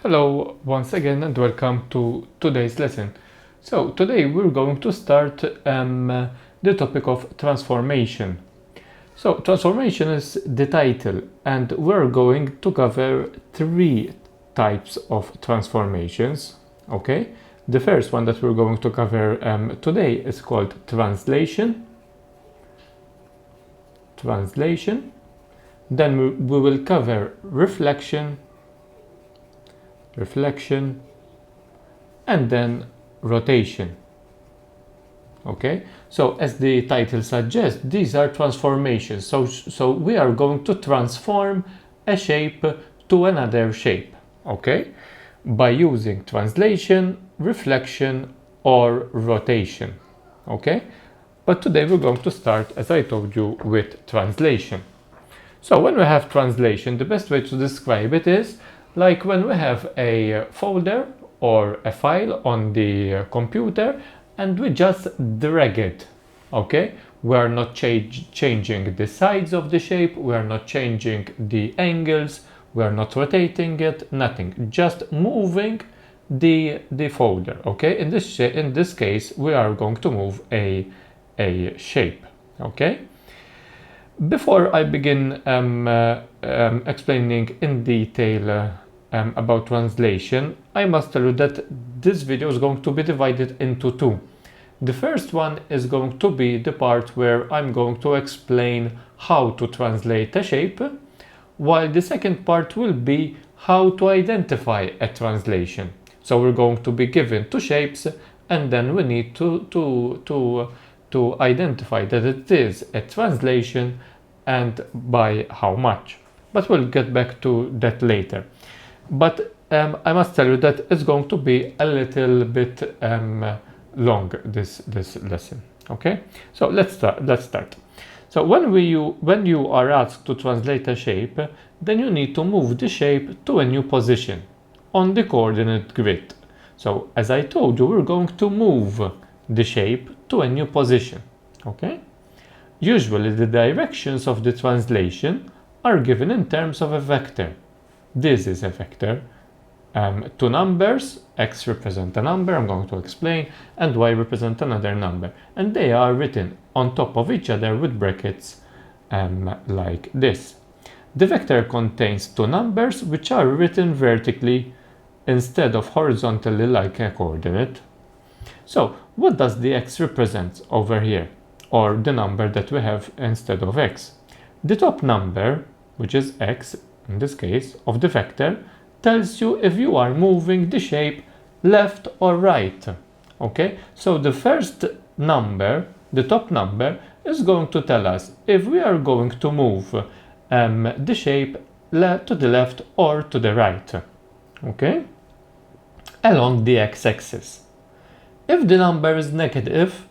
Hello once again and welcome to today's lesson. So today we're going to start the topic of transformation. So transformation is the title and we're going to cover three types of transformations. Okay, the first one that we're going to cover today is called translation. Then we will cover reflection, and then rotation. Okay, so as the title suggests, these are transformations. So we are going to transform a shape to another shape, okay, by using translation, reflection, or rotation. Okay, but today we're going to start, as I told you, with translation. So when we have translation, the best way to describe it is like when we have a folder or a file on the computer and we just drag it, okay? We are not changing the size of the shape, we are not changing the angles, we are not rotating it, nothing, just moving the folder, okay? In this case, we are going to move a shape, okay? Before I begin explaining in detail about translation, I must tell you that this video is going to be divided into two. The first one is going to be the part where I'm going to explain how to translate a shape, while the second part will be how to identify a translation. So we're going to be given two shapes and then we need to identify that it is a translation and by how much. But we'll get back to that later. But I must tell you that it's going to be a little bit long, this lesson. Okay, so let's start. So when you are asked to translate a shape, then you need to move the shape to a new position on the coordinate grid. So as I told you, we're going to move the shape to a new position. Okay, usually the directions of the translation are given in terms of a vector. This is a vector. Two numbers, x represent a number, I'm going to explain, and y represent another number. And they are written on top of each other with brackets like this. The vector contains two numbers which are written vertically instead of horizontally like a coordinate. So what does the x represent over here, or the number that we have instead of x? The top number, which is x in this case, of the vector, tells you if you are moving the shape left or right. Okay, so the first number, the top number, is going to tell us if we are going to move the shape to the left or to the right. Okay, along the x-axis. If the number is negative,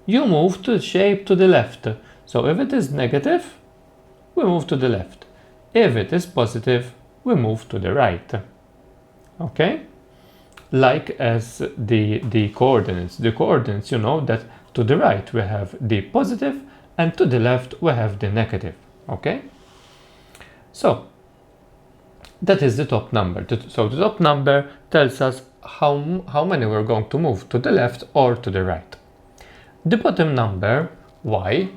you move the shape to the left. So if it is negative, we move to the left. If it is positive, we move to the right. Okay? Like as the coordinates. The coordinates, you know that to the right we have the positive and to the left we have the negative. Okay? So, that is the top number. So the top number tells us how many we're going to move to the left or to the right. The bottom number, y,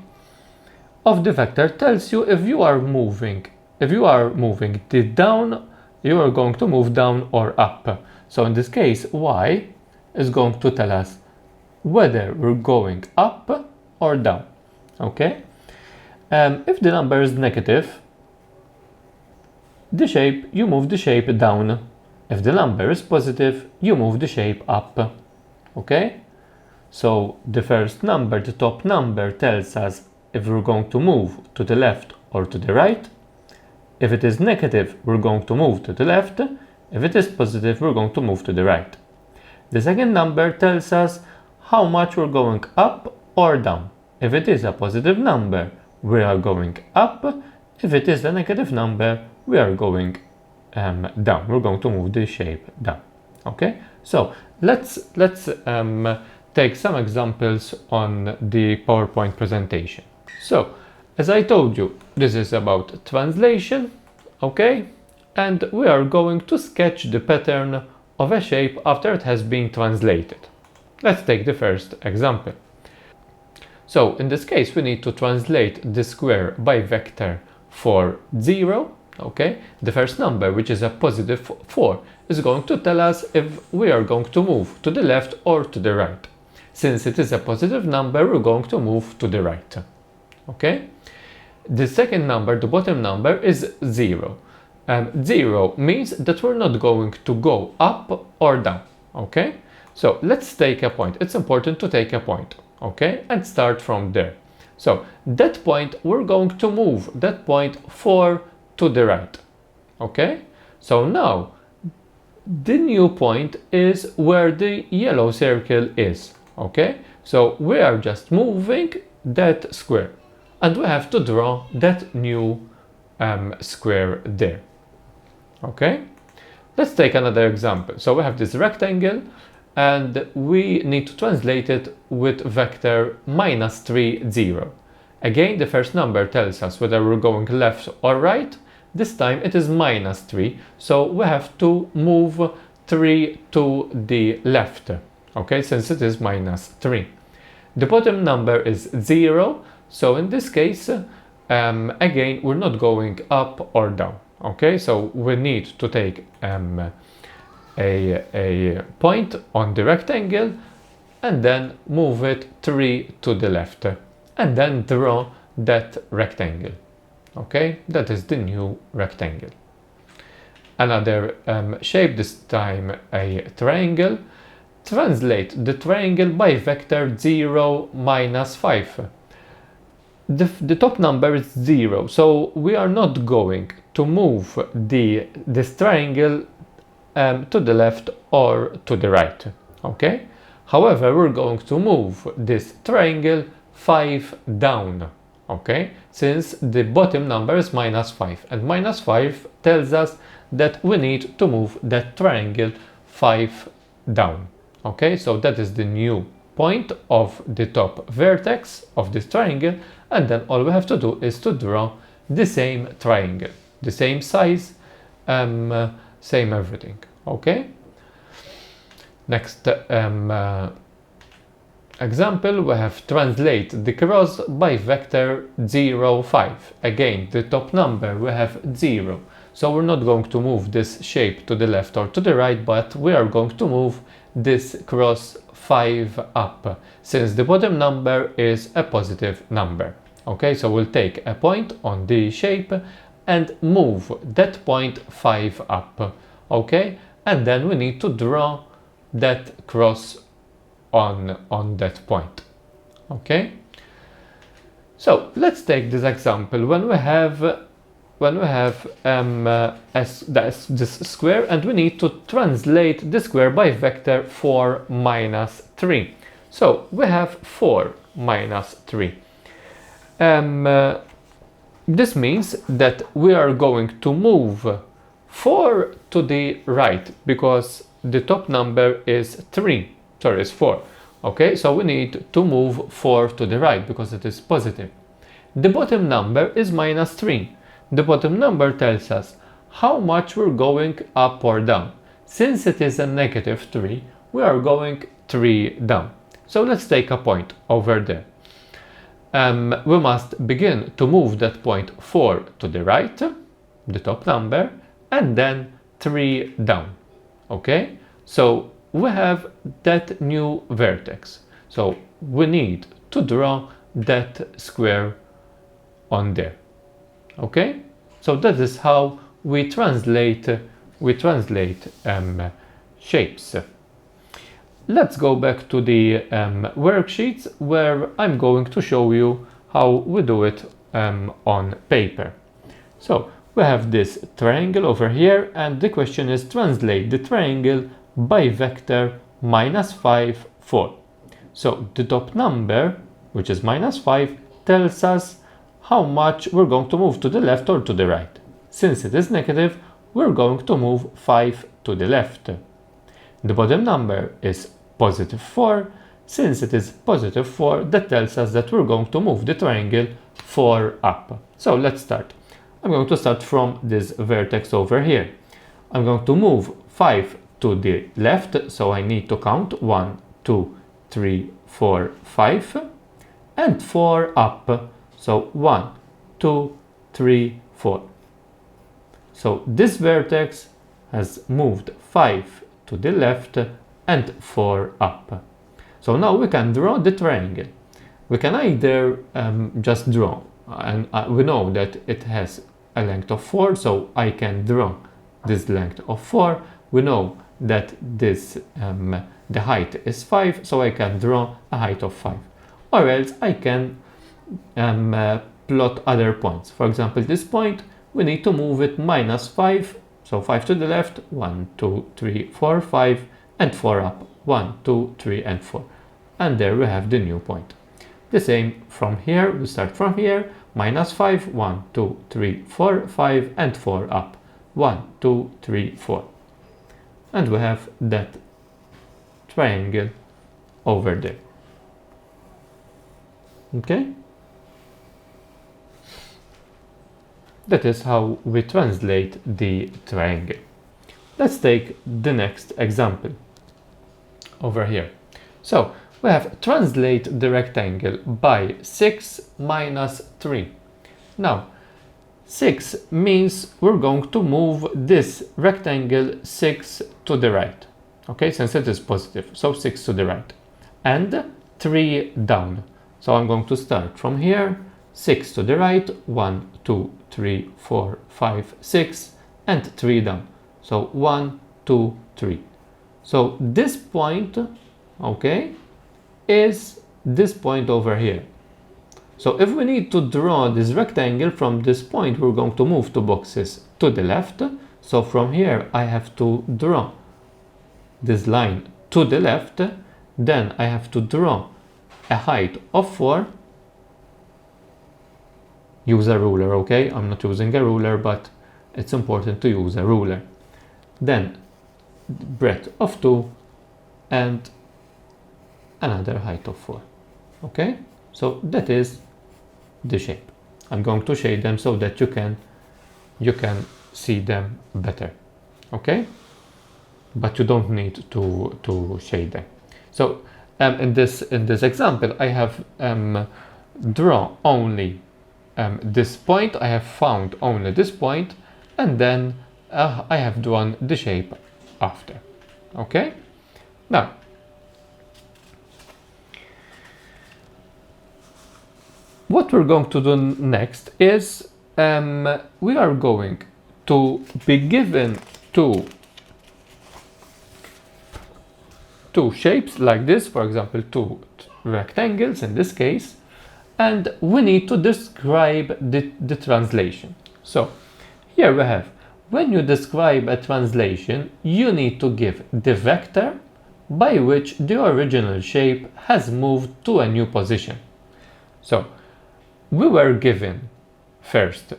of the vector tells you if you are moving it down, you are going to move down or up. So in this case, y is going to tell us whether we're going up or down. Okay? If the number is negative, you move the shape down. If the number is positive, you move the shape up. Okay? So the first number, the top number, tells us if we're going to move to the left or to the right. If it is negative, we're going to move to the left. If it is positive, we're going to move to the right. The second number tells us how much we're going up or down. If it is a positive number, we are going up. If it is a negative number, we are going down. We're going to move the shape down. Okay, so let's take some examples on the PowerPoint presentation. So, as I told you, this is about translation, okay? and we are going to sketch the pattern of a shape after it has been translated. Let's take the first example. So in this case we need to translate the square by vector for 0. Okay, the first number, which is a positive 4, is going to tell us if we are going to move to the left or to the right. Since it is a positive number, we're going to move to the right. Okay, the second number, the bottom number, is 0. 0 means that we're not going to go up or down. Okay, so let's take a point. It's important to take a point, okay, and start from there. So that point, we're going to move that point 4 to the right. Okay, so now the new point is where the yellow circle is. Okay, so we are just moving that square and we have to draw that new square there. Okay, let's take another example. So we have this rectangle and we need to translate it with vector -3, 0. Again, the first number tells us whether we're going left or right. This time it is -3, so we have to move 3 to the left, okay, since it is -3. The bottom number is 0, so in this case, again, we're not going up or down, okay, so we need to take a point on the rectangle and then move it 3 to the left and then draw that rectangle. Okay, that is the new rectangle. Another shape, this time a triangle. Translate the triangle by vector 0, -5. The top number is 0, so we are not going to move this triangle to the left or to the right. Okay, however, we're going to move this triangle 5 down. Okay, since the bottom number is -5 and -5 tells us that we need to move that triangle 5 down. Okay, so that is the new point of the top vertex of this triangle, and then all we have to do is to draw the same triangle, the same size, same everything. Okay, next example, we have translate the cross by vector 0, 5. Again, the top number we have 0, so we're not going to move this shape to the left or to the right, but we are going to move this cross 5 up, since the bottom number is a positive number. Okay, so we'll take a point on the shape and move that point 5 up. Okay, and then we need to draw that cross on that point. Okay, so let's take this example when we have this square and we need to translate the square by vector 4, -3. So we have 4 -3. This means that we are going to move 4 to the right because the top number is 4. Okay, so we need to move 4 to the right because it is positive. The bottom number is -3. The bottom number tells us how much we're going up or down. Since it is a -3, we are going 3 down. So let's take a point over there. We must begin to move that point 4 to the right, the top number, and then 3 down. Okay, so we have that new vertex. So we need to draw that square on there. Okay, so that is how we translate shapes. Let's go back to the worksheets where I'm going to show you how we do it on paper. So we have this triangle over here, and the question is translate the triangle by vector -5, 4. So the top number, which is -5, tells us how much we're going to move to the left or to the right. Since it is negative, we're going to move 5 to the left. The bottom number is +4. Since it is +4, that tells us that we're going to move the triangle 4 up. So let's start. I'm going to start from this vertex over here. I'm going to move 5 to the left, so I need to count 1, 2, 3, 4, 5, and 4 up. So 1, 2, 3, 4. So this vertex has moved 5 to the left and 4 up. So now we can draw the triangle. We can either just draw, and we know that it has a length of 4, so I can draw this length of 4. We know that this the height is 5, so I can draw a height of 5. Or else I can plot other points. For example, this point, we need to move it -5, so 5 to the left, 1, 2, 3, 4, 5, and 4 up, 1, 2, 3, and 4. And there we have the new point. The same from here, we start from here, -5, 1, 2, 3, 4, 5, and 4 up, 1, 2, 3, 4. And we have that triangle over there. Okay? That is how we translate the triangle. Let's take the next example over here. So we have translate the rectangle by 6 minus 3. Now 6 means we're going to move this rectangle 6 to the right. Okay, since it is positive, so 6 to the right. And 3 down. So I'm going to start from here, 6 to the right, 1, 2, 3, 4, 5, 6, and 3 down. So 1, 2, 3. So this point, okay, is this point over here. So if we need to draw this rectangle from this point, we're going to move 2 boxes to the left. So from here, I have to draw this line to the left. Then I have to draw a height of 4. Use a ruler, okay? I'm not using a ruler, but it's important to use a ruler. Then breadth of 2 and another height of 4. Okay? So that is the shape. I'm going to shade them so that you can see them better. Okay? But you don't need to shade them. So in this example, I have drawn only this point. I have found only this point, and then I have drawn the shape after. Okay? Now what we're going to do next is we are going to be given two shapes like this, for example, 2 rectangles in this case, and we need to describe the translation. So here we have, when you describe a translation, you need to give the vector by which the original shape has moved to a new position. So we were given first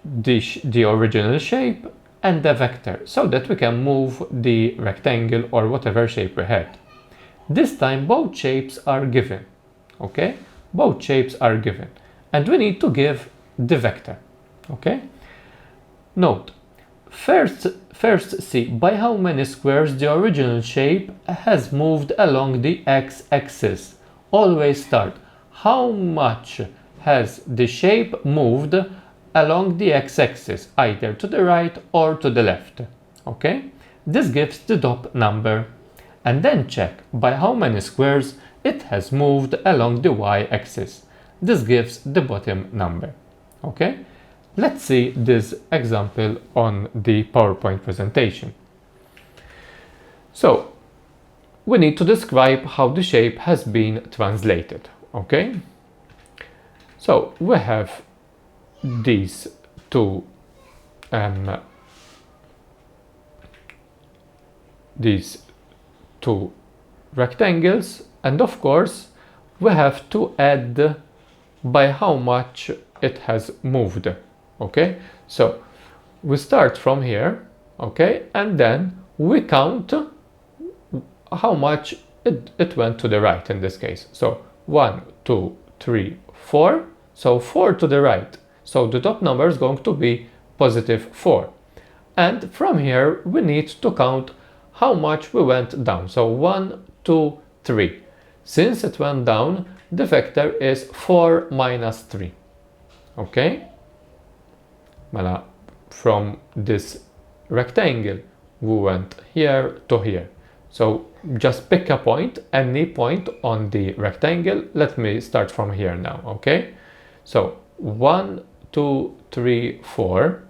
the original shape and the vector so that we can move the rectangle or whatever shape we had. This time both shapes are given. Okay? Both shapes are given. And we need to give the vector. Okay? Note, first see by how many squares the original shape has moved along the x-axis. Always start. How much has the shape moved along the x-axis, either to the right or to the left? Okay? This gives the top number. And then check by how many squares it has moved along the y-axis. This gives the bottom number. Okay? Let's see this example on the PowerPoint presentation. So, we need to describe how the shape has been translated. Okay? So, we have these two rectangles, and of course we have to add by how much it has moved. Okay, so we start from here, okay, and then we count how much it went to the right in this case. So 1, 2, 3, 4. So 4 to the right. So the top number is going to be positive 4. And from here, we need to count how much we went down. So 1, 2, 3. Since it went down, the vector is 4 minus 3. Okay? Mela, from this rectangle, we went here to here. So just pick a point, any point on the rectangle. Let me start from here now, okay? So 1, 2, 3, 4.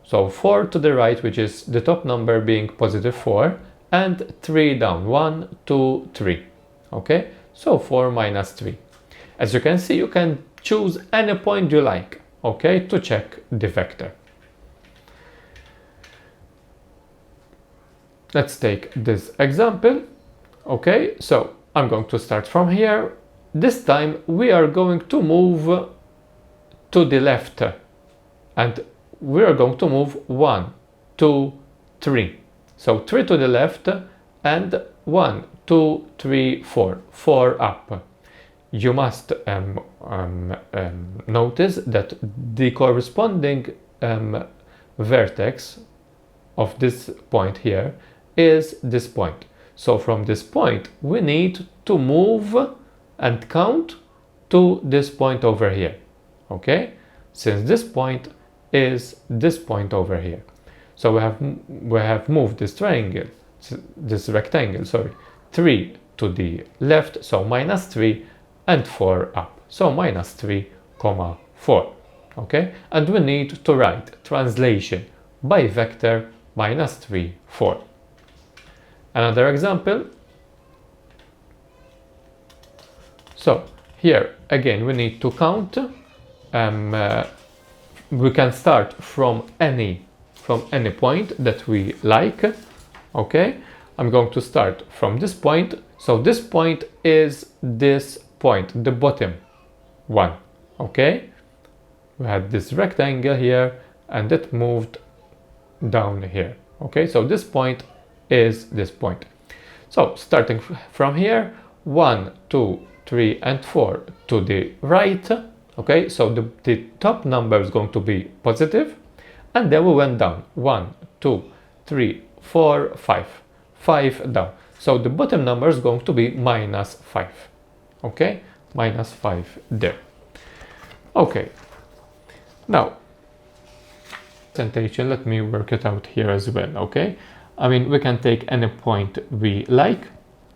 So 4 to the right, which is the top number being positive 4, and 3 down, 1, 2, 3. Okay? So 4 minus 3. As you can see, you can choose any point you like, okay, to check the vector. Let's take this example. Okay, so I'm going to start from here. This time we are going to move to the left, and we are going to move 1, 2, 3. So 3 to the left and 1, 2, 3, 4. 4 up. You must notice that the corresponding vertex of this point here is this point. So from this point we need to move and count to this point over here. Okay, since this point is this point over here, so we have moved this triangle, this rectangle, sorry, 3 to the left, so minus 3, and 4 up, so minus 3, 4. Okay, and we need to write translation by vector minus 3, 4. Another example. So here again we need to count. We can start from any point that we like. Okay, I'm going to start from this point. So this point is this point, the bottom one. Okay, we had this rectangle here and it moved down here. Okay, so this point is this point. So starting from here, 1, 2, 3, and 4 to the right. Okay, so the top number is going to be positive, and then we went down 1, 2, 3, 4, 5, 5 down. So the bottom number is going to be minus 5. Okay, minus 5 there. Okay, now presentation, let me work it out here as well. Okay, I mean, we can take any point we like.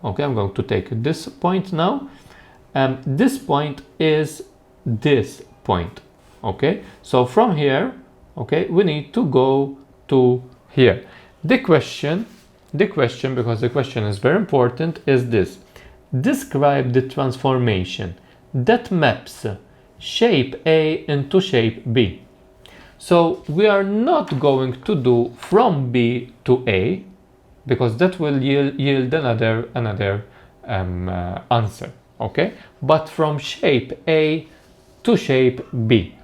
Okay, I'm going to take this point now, and this point is this point. Okay, so from here, okay, we need to go to here. The question, because the question is very important, is this: describe the transformation that maps shape A into shape B. So we are not going to do from B to A, because that will yield another answer. Okay, but from shape A to shape B.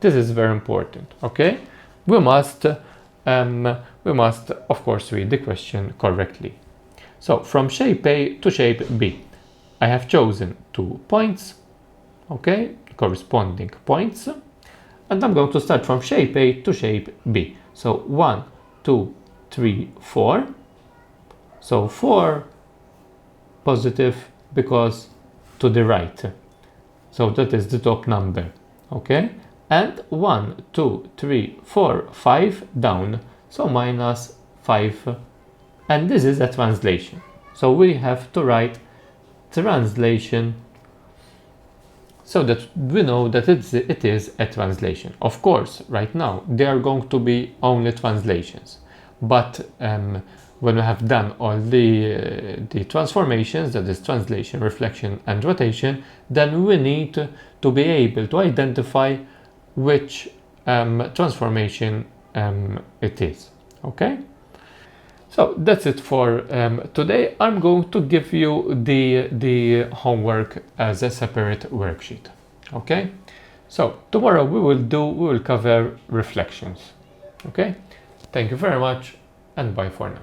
This is very important. Okay, we must of course read the question correctly. So from shape A to shape B, I have chosen 2 points. Okay, corresponding points. And I'm going to start from shape A to shape B. So 1, 2, 3, 4. So 4 positive because to the right. So that is the top number. Okay. And 1, 2, 3, 4, 5 down. So minus 5. And this is a translation. So we have to write translation, so that we know that it is a translation. Of course, right now, they are going to be only translations. But when we have done all the transformations, that is translation, reflection, and rotation, then we need to be able to identify which transformation it is. Okay? So that's it for today. I'm going to give you the homework as a separate worksheet. Okay, so tomorrow we will cover reflections. Okay, thank you very much and bye for now.